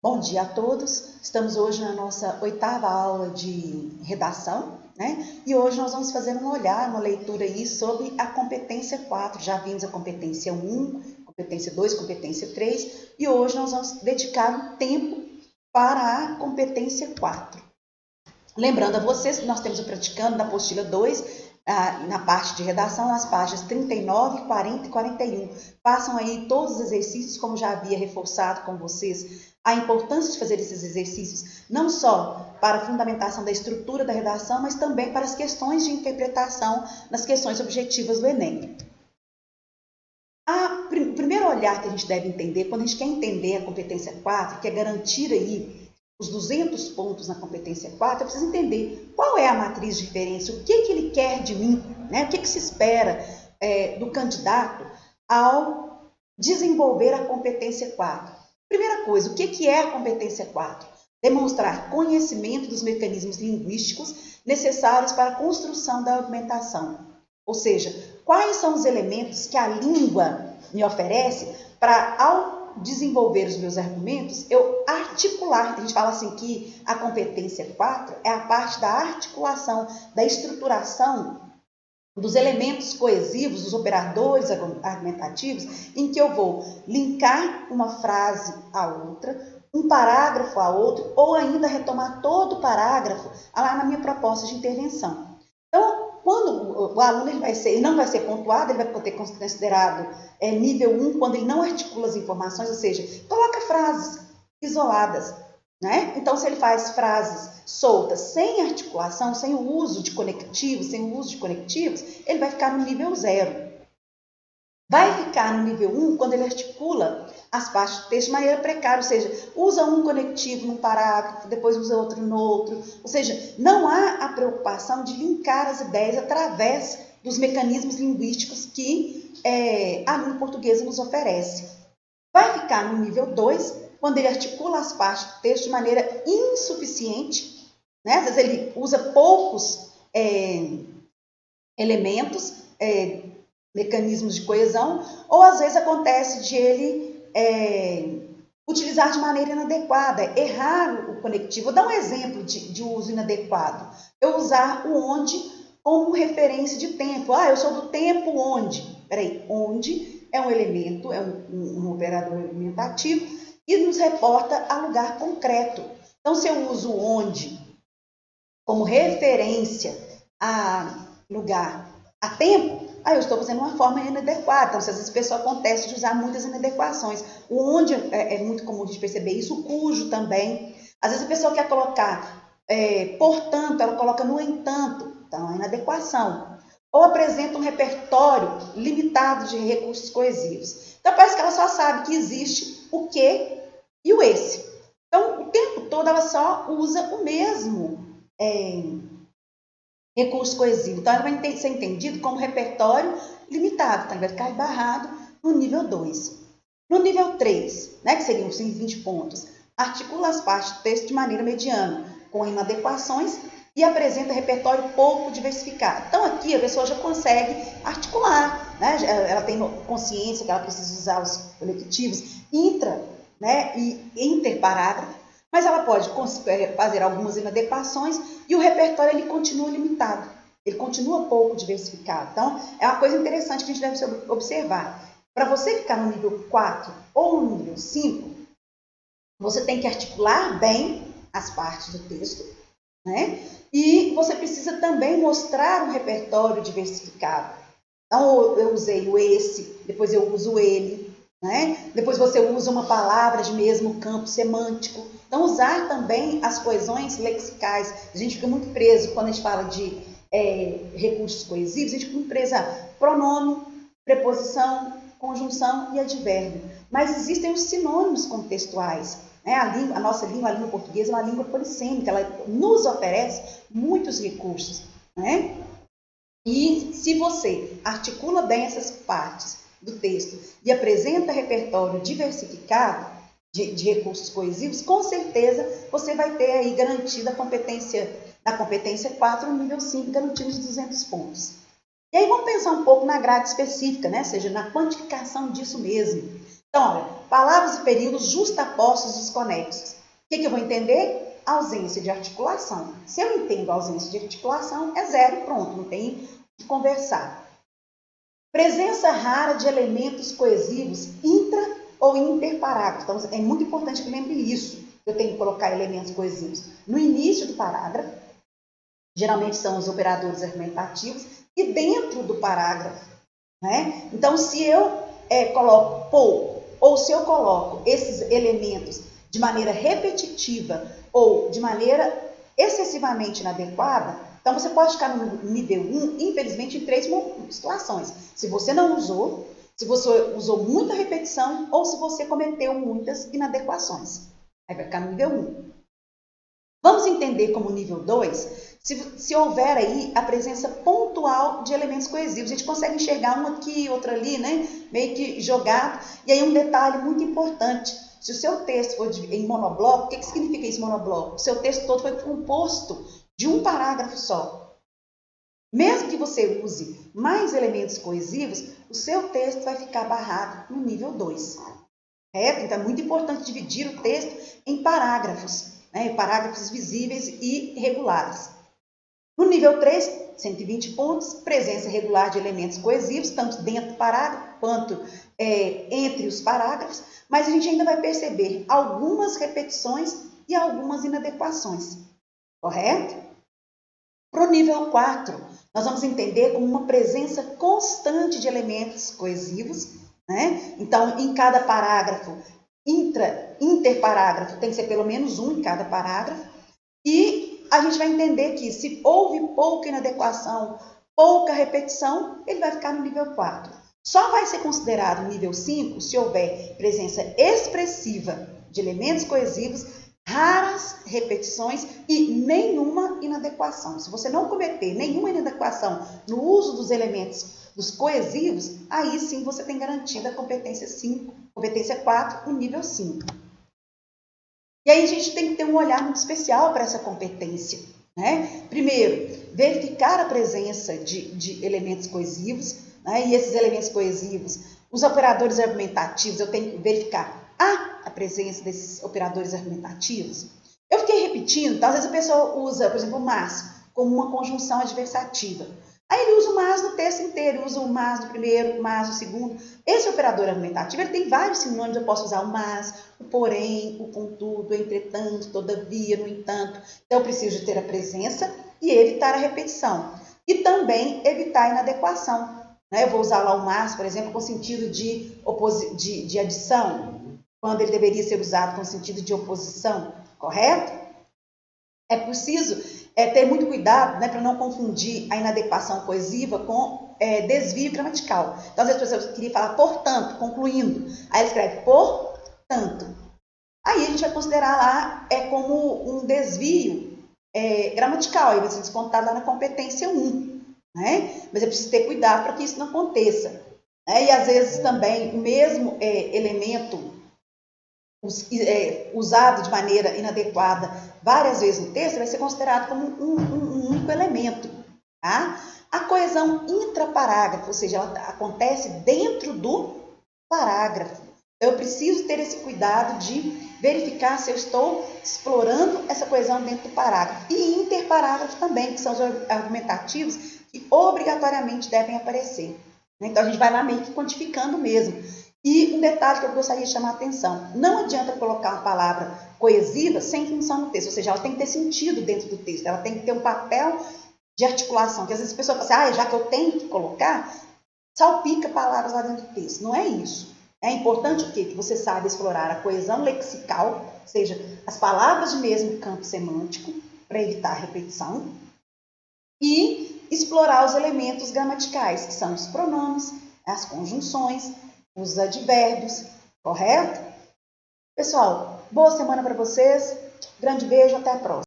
Bom dia a todos. Estamos hoje na nossa 8ª aula de redação, né? E hoje nós vamos fazer uma leitura aí sobre a competência 4. Já vimos a competência 1, competência 2, competência 3 e hoje nós vamos dedicar um tempo para a competência 4. Lembrando a vocês que nós temos o praticando da apostila 2, na parte de redação, nas páginas 39, 40 e 41. Façam aí todos os exercícios, como já havia reforçado com vocês, a importância de fazer esses exercícios, não só para a fundamentação da estrutura da redação, mas também para as questões de interpretação nas questões objetivas do Enem. O primeiro olhar que a gente deve entender, quando a gente quer entender a competência 4, que é garantir aí os 200 pontos na competência 4, eu preciso entender qual é a matriz de referência, o que ele quer de mim, né? O que se espera do candidato ao desenvolver a competência 4. Primeira coisa, o que é a competência 4? Demonstrar conhecimento dos mecanismos linguísticos necessários para a construção da argumentação. Ou seja, quais são os elementos que a língua me oferece para, ao desenvolver os meus argumentos, eu articular. A gente fala assim que a competência 4 é a parte da articulação, da estruturação dos elementos coesivos, dos operadores argumentativos, em que eu vou linkar uma frase a outra, um parágrafo a outro, ou ainda retomar todo o parágrafo lá na minha proposta de intervenção. Então, quando o aluno ele não vai ser pontuado, ele vai ter considerado nível 1 quando ele não articula as informações, ou seja, coloca frases isoladas, né? Então, se ele faz frases soltas, sem articulação, sem o uso de conectivos, ele vai ficar no nível 0. Vai ficar no nível 1 quando ele articula as partes do texto de maneira precária, ou seja, usa um conectivo num parágrafo, depois usa outro no outro, ou seja, não há a preocupação de linkar as ideias através dos mecanismos linguísticos que a língua portuguesa nos oferece. Vai ficar no nível 2 quando ele articula as partes do texto de maneira insuficiente, né? Às vezes ele usa poucos elementos, mecanismos de coesão, ou às vezes acontece de ele utilizar de maneira inadequada, errar o conectivo. Vou dar um exemplo de uso inadequado. Eu usar o onde como referência de tempo. Eu sou do tempo onde. Peraí, onde é um elemento, é um operador argumentativo e nos reporta a lugar concreto. Então, se eu uso onde como referência a lugar, a tempo, eu estou fazendo uma forma inadequada. Então, às vezes, a pessoa acontece de usar muitas inadequações. O onde é muito comum a gente perceber isso, o cujo também. Às vezes, a pessoa quer colocar, portanto, ela coloca no entanto. Então, é inadequação. Ou apresenta um repertório limitado de recursos coesivos. Então, parece que ela só sabe que existe o que e o esse. Então, o tempo todo, ela só usa o mesmo recurso coesivo. Então, ele vai ser entendido como repertório limitado. Então, ele vai ficar barrado no nível 2. No nível 3, né, que seriam os 20 pontos, articula as partes do texto de maneira mediana, com inadequações e apresenta repertório pouco diversificado. Então, aqui a pessoa já consegue articular, né? Ela tem consciência que ela precisa usar os conectivos intra, né, e interparágrafo, mas ela pode fazer algumas inadequações e o repertório ele continua limitado, ele continua pouco diversificado. Então, é uma coisa interessante que a gente deve observar. Para você ficar no nível 4 ou no nível 5, você tem que articular bem as partes do texto, né? E você precisa também mostrar um repertório diversificado. Então, eu usei o esse, depois eu uso ele, né? Depois você usa uma palavra de mesmo campo semântico. Então, usar também as coesões lexicais. A gente fica muito preso quando a gente fala de recursos coesivos, a gente fica muito preso a pronome, preposição, conjunção e advérbio. Mas existem os sinônimos contextuais. Né? A nossa língua, a língua portuguesa, é uma língua polissêmica, ela nos oferece muitos recursos. Né? E se você articula bem essas partes do texto e apresenta repertório diversificado de recursos coesivos, com certeza você vai ter aí garantida a competência, na competência 4, no nível 5, garantindo os 200 pontos. E aí vamos pensar um pouco na grade específica, né? Ou seja, na quantificação disso mesmo. Então, olha, palavras e períodos justapostos desconexos. O que eu vou entender? Ausência de articulação. Se eu entendo a ausência de articulação, é zero e pronto, não tem o que conversar. Presença rara de elementos coesivos intra ou interparágrafos. Então, é muito importante que lembre isso. Eu tenho que colocar elementos coesivos no início do parágrafo, geralmente são os operadores argumentativos, e dentro do parágrafo. Né? Então, se eu coloco por, ou se eu coloco esses elementos de maneira repetitiva ou de maneira excessivamente inadequada, então você pode ficar no nível 1, infelizmente, em 3 situações. Se você não usou, se você usou muita repetição ou se você cometeu muitas inadequações. Aí vai ficar no nível 1. Vamos entender como nível 2, se houver aí a presença pontual de elementos coesivos. A gente consegue enxergar um aqui, outro ali, né? Meio que jogado. E aí um detalhe muito importante. Se o seu texto for em monobloco, o que significa esse monobloco? O seu texto todo foi composto de um parágrafo só. Mesmo que você use mais elementos coesivos, o seu texto vai ficar barrado no nível 2. Então é muito importante dividir o texto em parágrafos. Parágrafos visíveis e regulares. No nível 3, 120 pontos, presença regular de elementos coesivos, tanto dentro do parágrafo quanto entre os parágrafos, mas a gente ainda vai perceber algumas repetições e algumas inadequações, correto? Para o nível 4, nós vamos entender como uma presença constante de elementos coesivos, né? Então, em cada parágrafo, interparágrafo tem que ser pelo menos um em cada parágrafo. E a gente vai entender que se houve pouca inadequação, pouca repetição, ele vai ficar no nível 4. Só vai ser considerado nível 5 se houver presença expressiva de elementos coesivos, raras repetições e nenhuma inadequação. Se você não cometer nenhuma inadequação no uso dos elementos dos coesivos, aí sim você tem garantida a competência 5, competência 4, o nível 5. E aí a gente tem que ter um olhar muito especial para essa competência. Né? Primeiro, verificar a presença de elementos coesivos, né? E esses elementos coesivos, os operadores argumentativos, eu tenho que verificar a presença desses operadores argumentativos. Eu fiquei repetindo, então às vezes a pessoa usa, por exemplo, o mas como uma conjunção adversativa. Aí ele usa o mas no texto inteiro, usa o mas no primeiro, o mas no segundo. Esse operador argumentativo ele tem vários sinônimos, eu posso usar o mas, o porém, o contudo, o entretanto, todavia, no entanto. Então eu preciso de ter a presença e evitar a repetição. E também evitar a inadequação. Eu vou usar lá o mas, por exemplo, com sentido de adição, quando ele deveria ser usado com sentido de oposição, correto? É preciso ter muito cuidado, né, para não confundir a inadequação coesiva com desvio gramatical. Então, às vezes, a pessoa queria falar portanto, concluindo. Aí ele escreve portanto. Aí a gente vai considerar lá como um desvio gramatical. Aí vai ser descontado lá na competência 1. Né? Mas é preciso ter cuidado para que isso não aconteça. E às vezes também o mesmo elemento usado de maneira inadequada várias vezes no texto vai ser considerado como um único elemento. Tá? A coesão intraparágrafo, ou seja, ela acontece dentro do parágrafo. Eu preciso ter esse cuidado de verificar se eu estou explorando essa coesão dentro do parágrafo. E interparágrafo também, que são os argumentativos que obrigatoriamente devem aparecer. Então, a gente vai lá meio que quantificando mesmo. E um detalhe que eu gostaria de chamar a atenção. Não adianta colocar uma palavra coesiva sem função no texto. Ou seja, ela tem que ter sentido dentro do texto. Ela tem que ter um papel de articulação. Que às vezes a pessoa fala assim, já que eu tenho que colocar, salpica palavras lá dentro do texto. Não é isso. É importante o quê? Que você saiba explorar a coesão lexical, ou seja, as palavras de mesmo campo semântico, para evitar a repetição. E explorar os elementos gramaticais, que são os pronomes, as conjunções, os advérbios, correto? Pessoal, boa semana para vocês. Grande beijo, até a próxima.